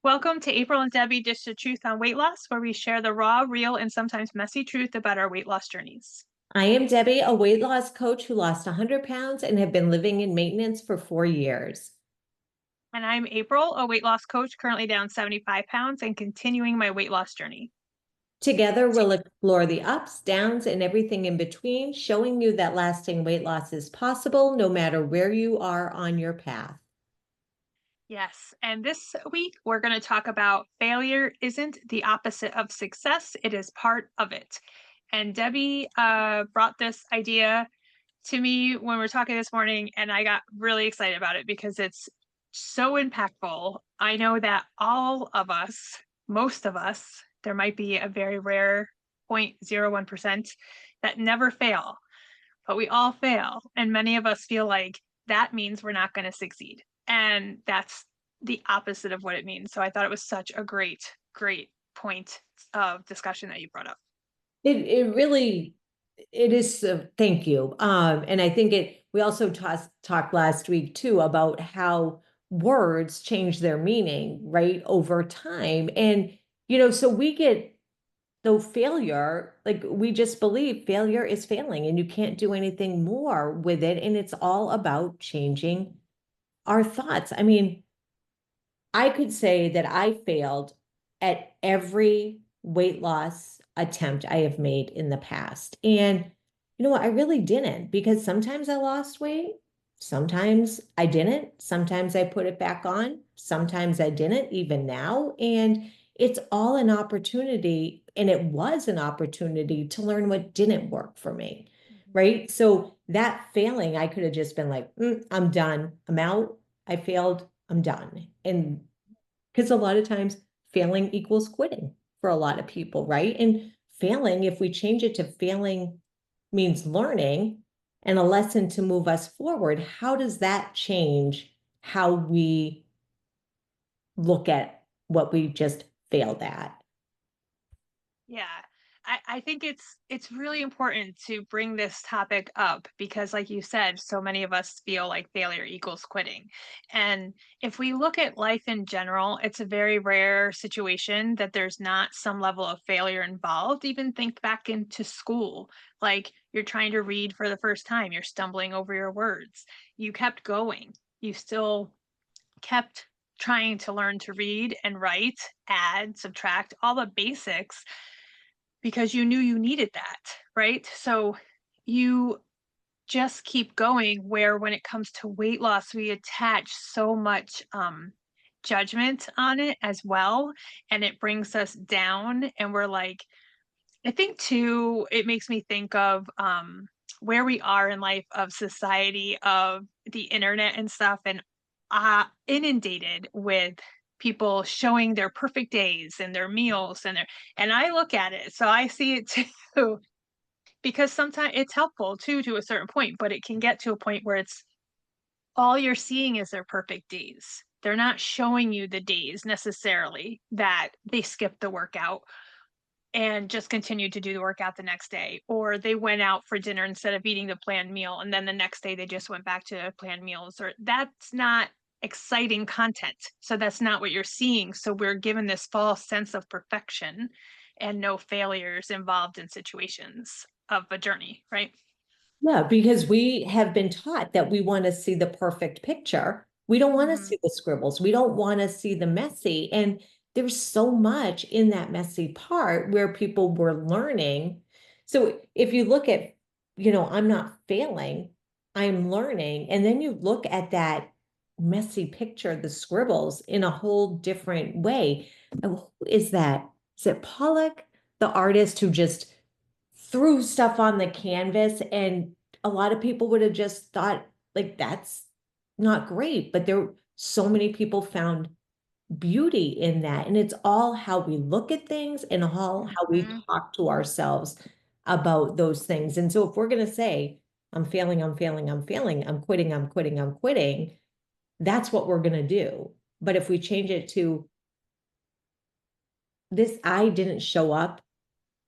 Welcome to April and Debbie Dish the Truth on Weight Loss, where we share the raw, real, and sometimes messy truth about our weight loss journeys. I am Debbie, a weight loss coach who lost 100 pounds and have been living in maintenance for 4 years. And I'm April, a weight loss coach currently down 75 pounds and continuing my weight loss journey. Together, we'll explore the ups, downs, and everything in between, showing you that lasting weight loss is possible no matter where you are on your path. Yes, and this week we're going to talk about failure isn't the opposite of success, it is part of it. And Debbie brought this idea to me when we were talking this morning, and I got really excited about it because it's so impactful. I know that all of us, most of us, there might be a very rare 0.01% that never fail, but we all fail. And many of us feel like that means we're not going to succeed. And that's the opposite of what it means. So I thought it was such a great point of discussion that you brought up. It really it is. Thank you. And I think we also talked last week too about how words change their meaning, right, over time. And so we get though failure, like we just believe failure is failing and you can't do anything more with it. And it's all about changing our thoughts. I mean, I could say that I failed at every weight loss attempt I have made in the past. And you know what? I really didn't, because sometimes I lost weight, sometimes I didn't, sometimes I put it back on, sometimes I didn't, even now. And it's all an opportunity. And it was an opportunity to learn what didn't work for me. Mhm. Right. So that failing, I could have just been like, I'm done. I'm out. I failed. I'm done. And because a lot of times failing equals quitting for a lot of people, right? And failing, if we change it to failing means learning and a lesson to move us forward, how does that change how we look at what we just failed at? Yeah. I think it's really important to bring this topic up because like you said, so many of us feel like failure equals quitting. And if we look at life in general, it's a very rare situation that there's not some level of failure involved. Even think back into school, like you're trying to read for the first time, you're stumbling over your words. You kept going. You still kept trying to learn to read and write, add, subtract, all the basics because you knew you needed that, right? So you just keep going where when it comes to weight loss, we attach so much judgment on it as well. And it brings us down. And we're like, I think too, it makes me think of where we are in life of society, of the internet and stuff, and inundated with people showing their perfect days and their meals and I look at it, so I see it too, because sometimes it's helpful too to a certain point, but it can get to a point where it's all you're seeing is their perfect days. They're not showing you the days necessarily that they skipped the workout and just continued to do the workout the next day, or they went out for dinner instead of eating the planned meal and then the next day they just went back to planned meals, or that's not exciting content. So that's not what you're seeing. So we're given this false sense of perfection and no failures involved in situations of a journey, right? Yeah, because we have been taught that we want to see the perfect picture. We don't want to Mhm. see the scribbles. We don't want to see the messy. And there's so much in that messy part where people were learning. So if you look at, I'm not failing, I'm learning. And then you look at that messy picture, the scribbles, in a whole different way. And who is that? Is it Pollock, the artist who just threw stuff on the canvas, and a lot of people would have just thought like that's not great, but there so many people found beauty in that, and it's all how we look at things and all how we Mhm. talk to ourselves about those things. And so if we're going to say I'm failing, I'm failing, I'm failing, I'm quitting, I'm quitting, I'm quitting, that's what we're going to do. But if we change it to this, I didn't show up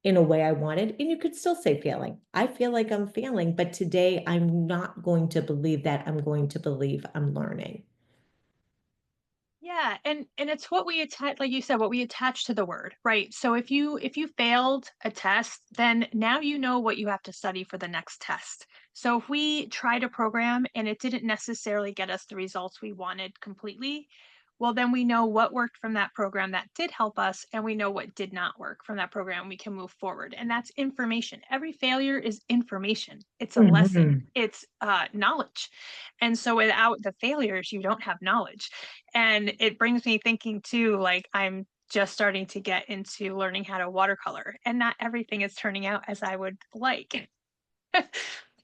in a way I wanted. And you could still say failing. I feel like I'm failing, but today I'm not going to believe that. I'm going to believe I'm learning. Yeah, Yeah, and it's what we attach, like you said, what we attach to the word, right? So if you failed a test, then now you know what you have to study for the next test. So if we tried a program and it didn't necessarily get us the results we wanted completely, well, then we know what worked from that program that did help us, and we know what did not work from that program. We can move forward, and that's information. Every failure is information. It's a lesson. Mhm. It's knowledge. And so without the failures, you don't have knowledge. And it brings me thinking too, like I'm just starting to get into learning how to watercolor, and not everything is turning out as I would like.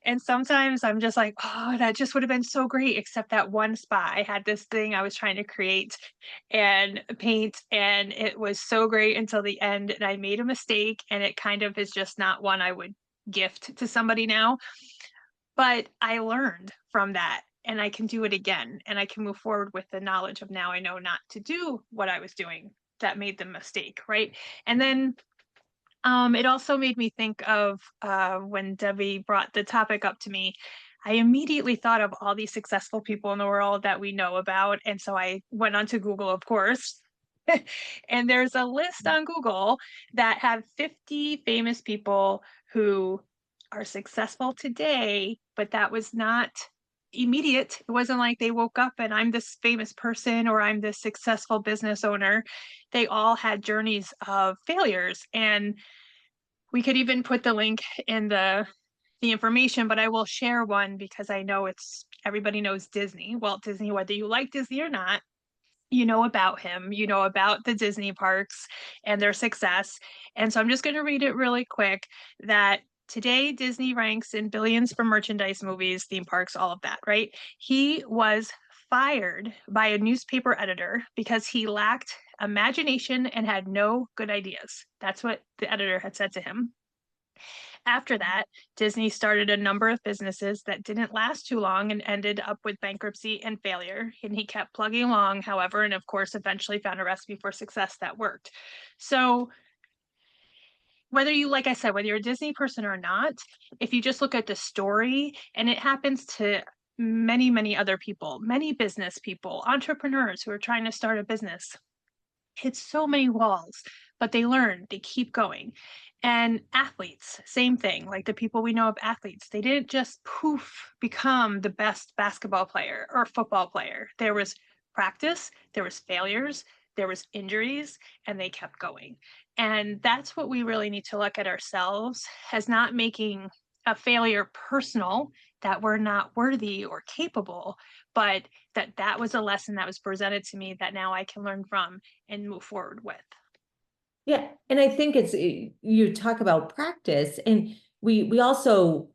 And sometimes I'm just like, oh, that just would have been so great, except that one spot. I had this thing I was trying to create and paint, and it was so great until the end. And I made a mistake, and it kind of is just not one I would gift to somebody now. But I learned from that, and I can do it again, and I can move forward with the knowledge of now I know not to do what I was doing that made the mistake, right? And then it also made me think of when Debbie brought the topic up to me. I immediately thought of all these successful people in the world that we know about. And so I went onto Google, of course. And there's a list on Google that have 50 famous people who are successful today, but that was not immediate. It wasn't like they woke up and I'm this famous person or I'm this successful business owner. They all had journeys of failures, and we could even put the link in the information, but I will share one because I know it's everybody knows Disney. Walt Disney, whether you like Disney or not, you know about him, you know about the Disney parks and their success. And so I'm just going to read it really quick that today Disney ranks in billions for merchandise, movies, theme parks, all of that, right? He was fired by a newspaper editor because he lacked imagination and had no good ideas. That's what the editor had said to him. After that, Disney started a number of businesses that didn't last too long and ended up with bankruptcy and failure. And he kept plugging along, however, and of course, eventually found a recipe for success that worked. So, whether you, like I said, whether you're a Disney person or not, if you just look at the story, and it happens to many, many other people, many business people, entrepreneurs who are trying to start a business, hit so many walls, but they learn, they keep going. And athletes, same thing. Like the people we know of athletes, they didn't just poof become the best basketball player or football player. There was practice, there was failures, there was injuries, and they kept going. And that's what we really need to look at ourselves as, not making a failure personal, that we're not worthy or capable, but that was a lesson that was presented to me that now I can learn from and move forward with. Yeah, and I think you talk about practice, and we also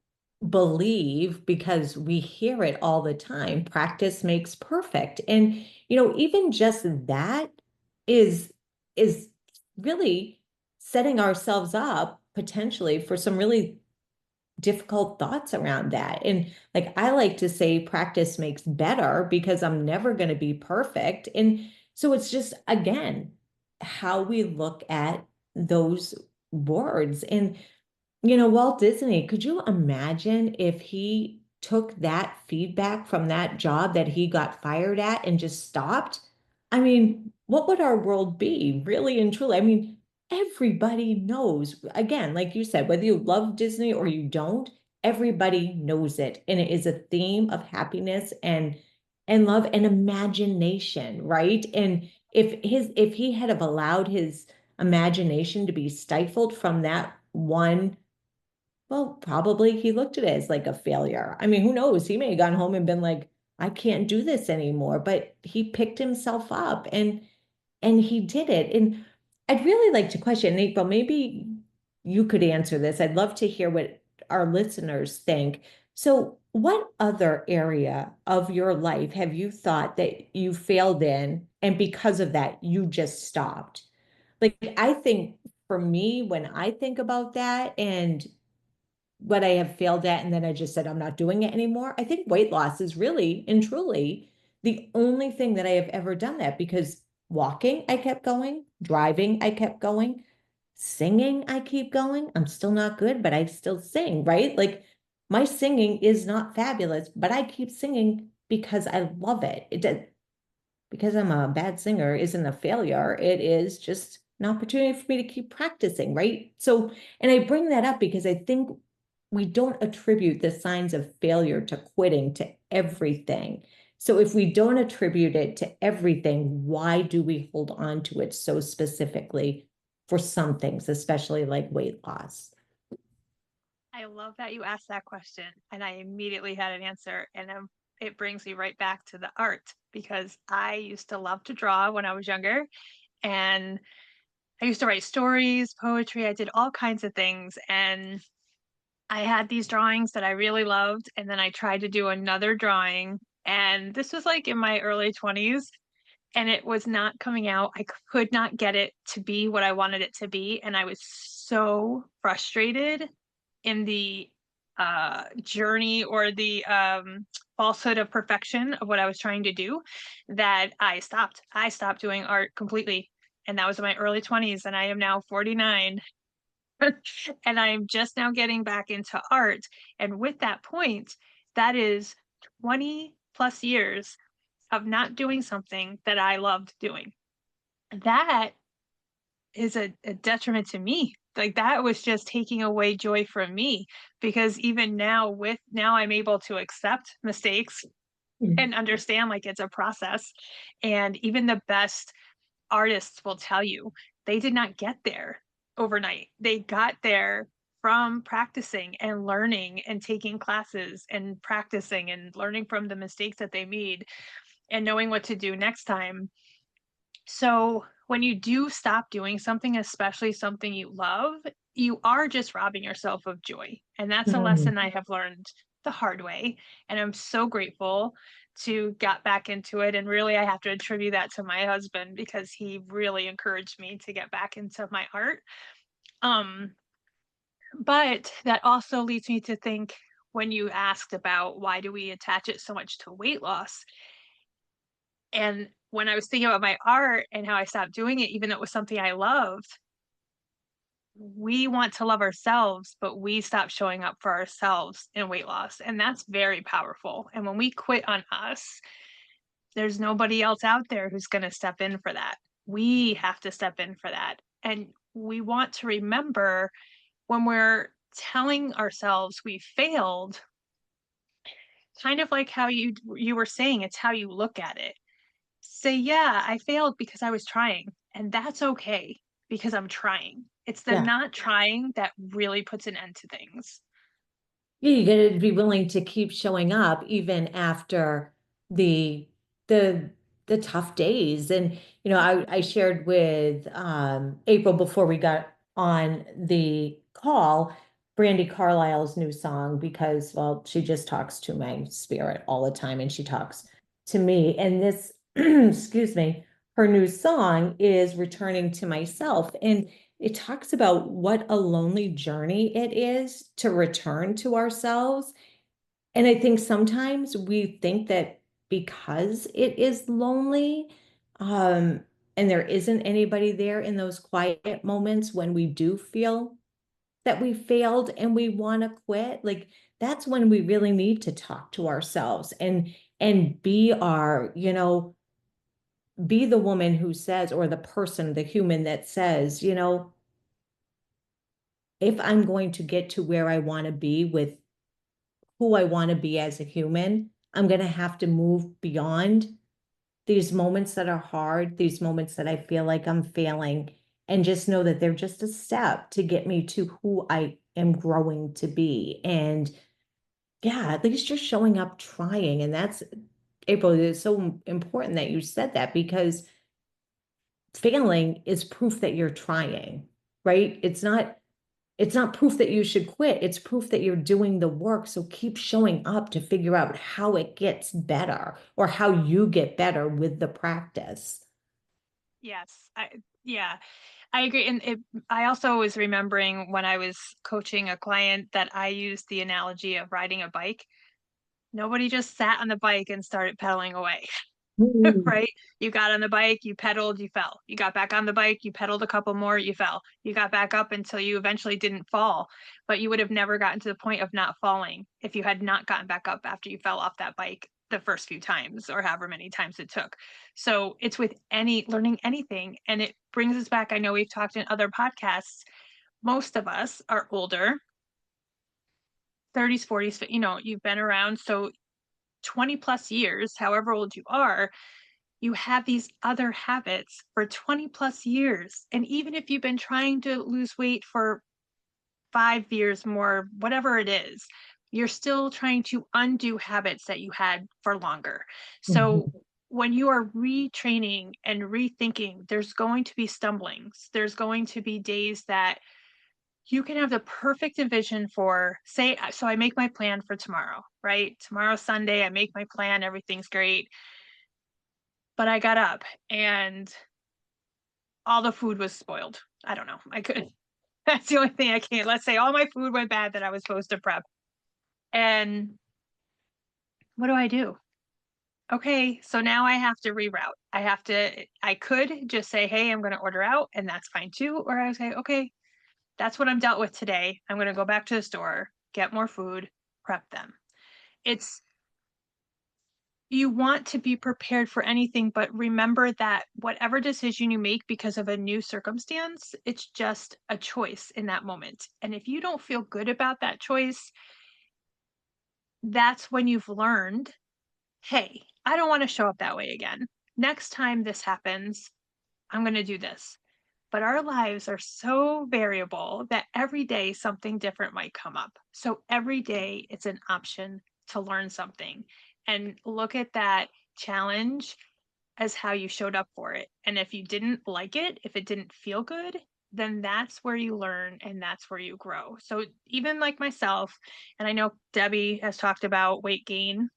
believe, because we hear it all the time, practice makes perfect. And even just that is is really setting ourselves up potentially for some really difficult thoughts around that. And like I like to say, practice makes better, because I'm never going to be perfect. And so it's just, again, how we look at those words. And Walt Disney, could you imagine if he took that feedback from that job that he got fired at and just stopped? I mean, what would our world be, really and truly? I mean, everybody knows, again, like you said, whether you love Disney or you don't, everybody knows it. And it is a theme of happiness and love and imagination, right? And if he had have allowed his imagination to be stifled from that one, well, probably he looked at it as like a failure. I mean, who knows? He may have gone home and been like, I can't do this anymore. But he picked himself up and he did it. And I'd really like to question, April, maybe you could answer this. I'd love to hear what our listeners think. So, what other area of your life have you thought that you failed in, and because of that, you just stopped? Like, I think for me, when I think about that and what I have failed at, and then I just said, I'm not doing it anymore. I think weight loss is really and truly the only thing that I have ever done that, because walking, I kept going, driving, I kept going, singing, I keep going. I'm still not good, but I still sing, right? Like my singing is not fabulous, but I keep singing because I love it. because I'm a bad singer isn't a failure. It is just an opportunity for me to keep practicing, right? So, and I bring that up because I think we don't attribute the signs of failure to quitting to everything. So if we don't attribute it to everything, why do we hold on to it so specifically for some things, especially like weight loss? I love that you asked that question, and I immediately had an answer, and it brings me right back to the art because I used to love to draw when I was younger, and I used to write stories, poetry. I did all kinds of things, and I had these drawings that I really loved, and then I tried to do another drawing, and this was like in my early 20s, and it was not coming out. I could not get it to be what I wanted it to be, and I was so frustrated in the journey or the falsehood of perfection of what I was trying to do that I stopped. I stopped doing art completely. And that was in my early 20s, and I am now 49. And I'm just now getting back into art. And with that point, that is 20 plus years of not doing something that I loved doing. That is a detriment to me. Like that was just taking away joy from me because even now with now I'm able to accept mistakes Mm. and understand like it's a process. And even the best artists will tell you they did not get there overnight. They got there from practicing and learning and taking classes and practicing and learning from the mistakes that they made and knowing what to do next time. So when you do stop doing something, especially something you love, you are just robbing yourself of joy. And that's a lesson Mm. I have learned the hard way. And I'm so grateful to get back into it. And really, I have to attribute that to my husband because he really encouraged me to get back into my art. Um, but that also leads me to think when you asked about why do we attach it so much to weight loss, and when I was thinking about my art and how I stopped doing it, even though it was something I loved, we want to love ourselves, but we stop showing up for ourselves in weight loss. And that's very powerful. And when we quit on us, there's nobody else out there who's going to step in for that. We have to step in for that. And we want to remember when we're telling ourselves we failed, kind of like how you were saying, it's how you look at it. Say, yeah, I failed because I was trying, and that's okay because I'm trying. It's the Yeah. not trying that really puts an end to things. Yeah, you got to be willing to keep showing up even after the the the tough days. And I shared with April before we got on the call Brandy Carlisle's new song because well, she just talks to my spirit all the time and she talks to me. And this, excuse me, her new song is Returning to Myself. And it talks about what a lonely journey it is to return to ourselves. And I think sometimes we think that because it is lonely, um, and there isn't anybody there in those quiet moments when we do feel that we failed and we want to quit, like that's when we really need to talk to ourselves and be our, be the woman who says, or the person, the human that says, if I'm going to get to where I want to be with who I want to be as a human, I'm going to have to move beyond these moments that are hard, these moments that I feel like I'm failing, and just know that they're just a step to get me to who I am growing to be. And yeah, at least just showing up trying. And that's, April, it's so important that you said that because failing is proof that you're trying, right? it's not proof that you should quit. It's proof that you're doing the work. So keep showing up to figure out how it gets better or how you get better with the practice. Yes, yeah, I agree. And I also was remembering when I was coaching a client that I used the analogy of riding a bike. Nobody just sat on the bike and started pedaling away. Mm. Right? You got on the bike, you pedaled, you fell. You got back on the bike, you pedaled a couple more, you fell. You got back up until you eventually didn't fall. But you would have never gotten to the point of not falling if you had not gotten back up after you fell off that bike. the first few times or however many times it took. So it's with any learning anything. And it brings us back. I know we've talked in other podcasts. Most of us are older, 30s, 40s, you've been around. So 20 plus years, however old you are, you have these other habits for 20 plus years. And even if you've been trying to lose weight for 5 years more, whatever it is, you're still trying to undo habits that you had for longer. So Mhm. when you are retraining and rethinking, there's going to be stumblings. There's going to be days that you can have the perfect vision for, say, so I make my plan for tomorrow, right? Tomorrow's Sunday, I make my plan, everything's great. But I got up and all the food was spoiled. I don't know. I could That's the only thing I can't. Let's say all my food went bad that I was supposed to prep. And what do I do? Okay, so now I have to reroute. I could just say, hey, I'm going to order out, and that's fine too. Or I say, okay, that's what I'm dealt with today. I'm going to go back to the store, get more food, prep them. It's, you want to be prepared for anything, but remember that whatever decision you make because of a new circumstance, it's just a choice in that moment. And if you don't feel good about that choice, that's when you've learned, hey, I don't want to show up that way again. Next time this happens, I'm going to do this. But our lives are so variable that every day something different might come up. So every day it's an option to learn something and look at that challenge as how you showed up for it. And if you didn't like it, if it didn't feel good, then that's where you learn and that's where you grow. So even like myself, and I know Debbie has talked about weight gain,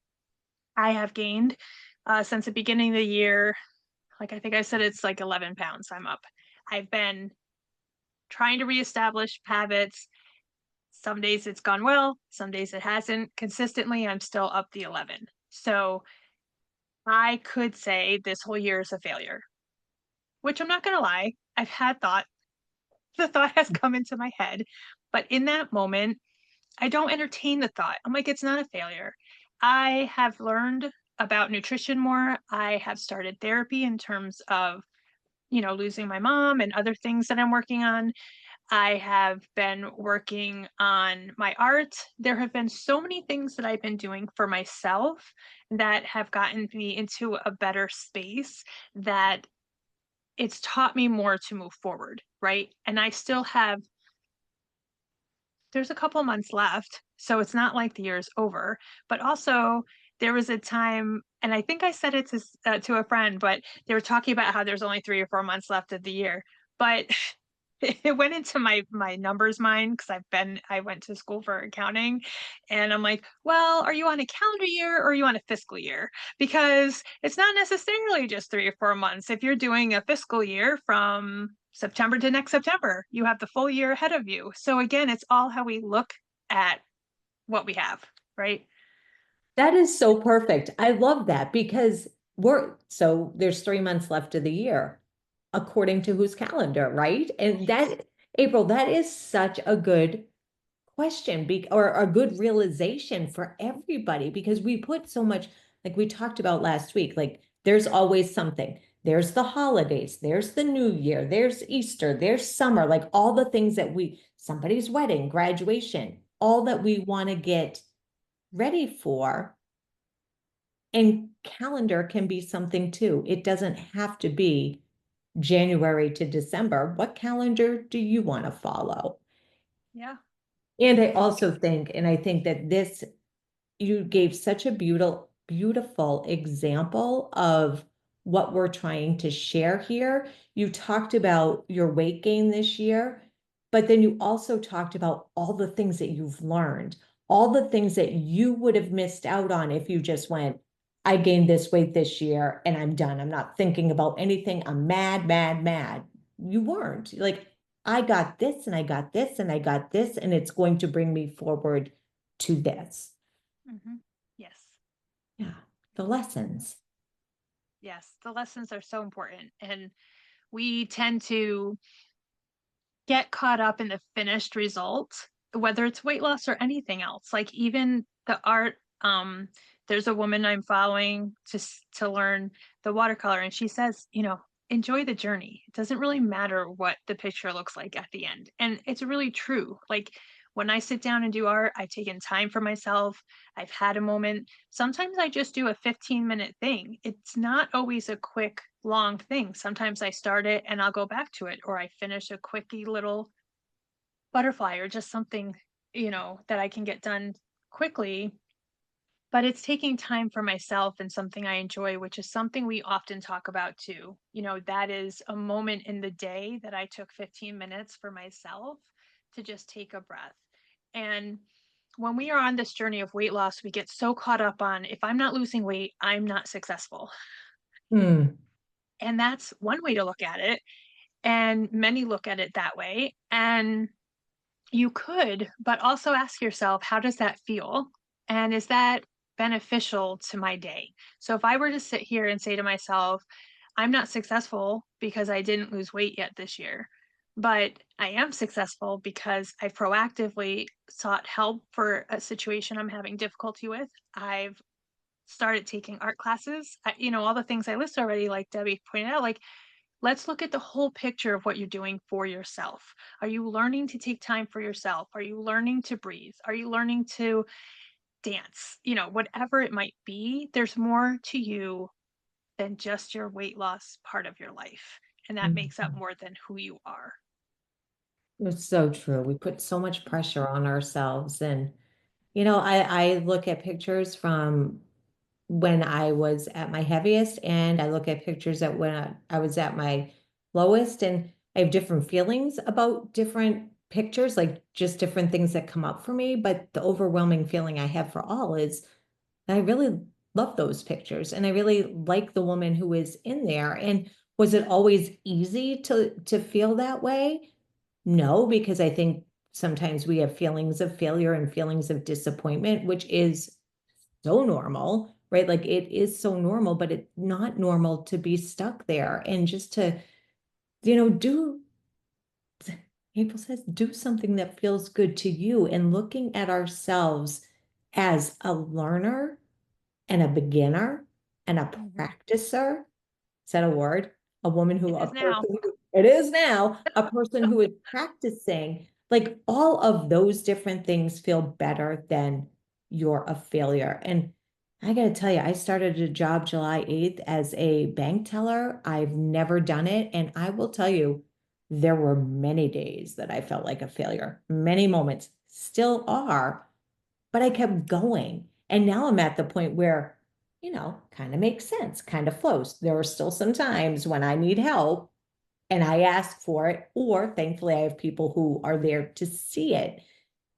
I have gained since the beginning of the year. Like I think I said, it's like 11 pounds I'm up. I've been trying to reestablish habits. Some days it's gone well, some days it hasn't. Consistently, I'm still up the 11. So I could say this whole year is a failure, which I'm not going to lie. I've had the thought has come into my head. But in that moment, I don't entertain the thought. I'm like, it's not a failure. I have learned about nutrition more. I have started therapy in terms of, losing my mom and other things that I'm working on. I have been working on my art. There have been so many things that I've been doing for myself that have gotten me into a better space, that it's taught me more to move forward, right? And I still have, there's a couple months left, so it's not like the year's over, but also there was a time, and I think I said it to a friend, but they were talking about how there's only 3 or 4 months left of the year. But it went into my numbers mind because I went to school for accounting, and I'm like, well, are you on a calendar year or are you on a fiscal year? Because it's not necessarily just 3 or 4 months. If you're doing a fiscal year from September to next September, you have the full year ahead of you. So again, it's all how we look at what we have, right? That is so perfect. I love that because there's 3 months left of the year, according to whose calendar, right? And that, April, that is such a good question or a good realization for everybody because we put so much, like we talked about last week, like there's always something. There's the holidays, there's the new year, there's Easter, there's summer, like all the things that somebody's wedding, graduation, all that we want to get ready for. And calendar can be something too. It doesn't have to be January to December. What calendar do you want to follow? Yeah. And I also think, and I think that you gave such a beautiful example of what we're trying to share here. You talked about your weight gain this year, but then you also talked about all the things that you've learned, all the things that you would have missed out on if you just went, I gained this weight this year and I'm done. I'm not thinking about anything. I'm mad, mad, mad. You weren't like, I got this and I got this and I got this, and it's going to bring me forward to this. Yes. Yeah, the lessons. Yes. The lessons are so important. And we tend to get caught up in the finished result, whether it's weight loss or anything else. Like even the art, There's a woman I'm following just to learn the watercolor, and she says, enjoy the journey. It doesn't really matter what the picture looks like at the end. And it's really true. Like when I sit down and do art, I've taken time for myself. I've had a moment. Sometimes I just do a 15-minute thing. It's not always a quick, long thing. Sometimes I start it and I'll go back to it, or I finish a quickie little butterfly or just something, that I can get done quickly. But it's taking time for myself and something I enjoy, which is something we often talk about too. That is a moment in the day that I took 15 minutes for myself to just take a breath. And when we are on this journey of weight loss, we get so caught up on, if I'm not losing weight, I'm not successful. Mm, And that's one way to look at it. And many look at it that way. And you could, but also ask yourself, how does that feel? And is that beneficial to my day? So if I were to sit here and say to myself, I'm not successful because I didn't lose weight yet this year, but I am successful because I proactively sought help for a situation I'm having difficulty with. I've started taking art classes, all the things I list already, like Debbie pointed out, like, let's look at the whole picture of what you're doing for yourself. Are you learning to take time for yourself? Are you learning to breathe? Are you learning to dance? Whatever it might be, there's more to you than just your weight loss part of your life. And that makes up mhm. more than who you are. It's so true. We put so much pressure on ourselves. And, I look at pictures from when I was at my heaviest, and I look at pictures at when I was at my lowest, and I have different feelings about different pictures, like just different things that come up for me. But the overwhelming feeling I have for all is I really love those pictures, and I really like the woman who is in there. And was it always easy to feel that way? No, because I think sometimes we have feelings of failure and feelings of disappointment, which is so normal, right? Like it is so normal, but it's not normal to be stuck there and just to, do, April says, do something that feels good to you, and looking at ourselves as a learner and a beginner and a Mhm. practicer. Is that a word? A woman It who, is a now. person, it is now, a person who is practicing, like all of those different things feel better than you're a failure. And I got to tell you, I started a job July 8th as a bank teller. I've never done it. And I will tell you, there were many days that I felt like a failure, many moments still are, but I kept going. And now I'm at the point where, kind of makes sense, kind of flows. There are still some times when I need help and I ask for it, or thankfully I have people who are there to see it.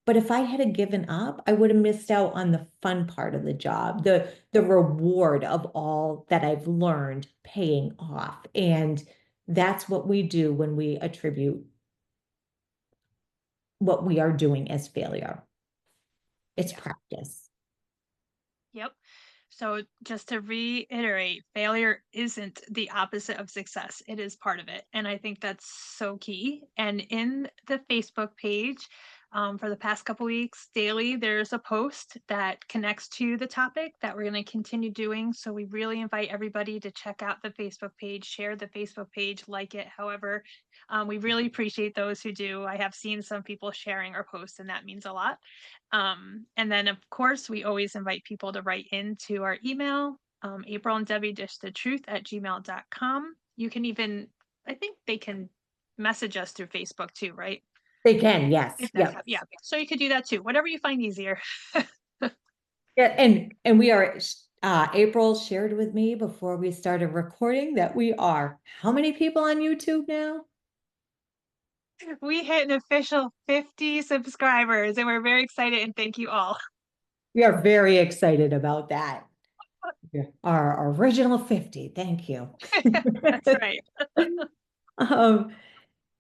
But if I had given up, I would have missed out on the fun part of the job, the reward of all that I've learned paying off. And that's what we do when we attribute what we are doing as failure. It's Yeah. practice. Yep. So, just to reiterate, failure isn't the opposite of success. It is part of it. And I think that's so key. And in the Facebook page, for the past couple weeks, daily, there's a post that connects to the topic that we're going to continue doing. So, we really invite everybody to check out the Facebook page, share the Facebook page, like it. However, we really appreciate those who do. I have seen some people sharing our posts, and that means a lot. And then, of course, we always invite people to write into our email, April and Debbie dish the truth at gmail.com. You can even, I think they can message us through Facebook too, right? They can, yes. If that's Yep. yeah. So you could do that too, whatever you find easier. Yeah, and we are April shared with me before we started recording that we are how many people on YouTube now? We hit an official 50 subscribers and we're very excited and thank you all. We are very excited about that. Yeah. Our original 50. Thank you. That's right. Um,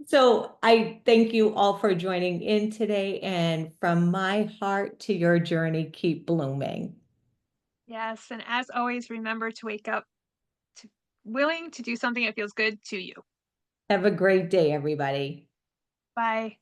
so I thank you all for joining in today, and from my heart to your journey, keep blooming. Yes. And as always, remember to wake up to willing to do something that feels good to you. Have a great day, everybody. Bye.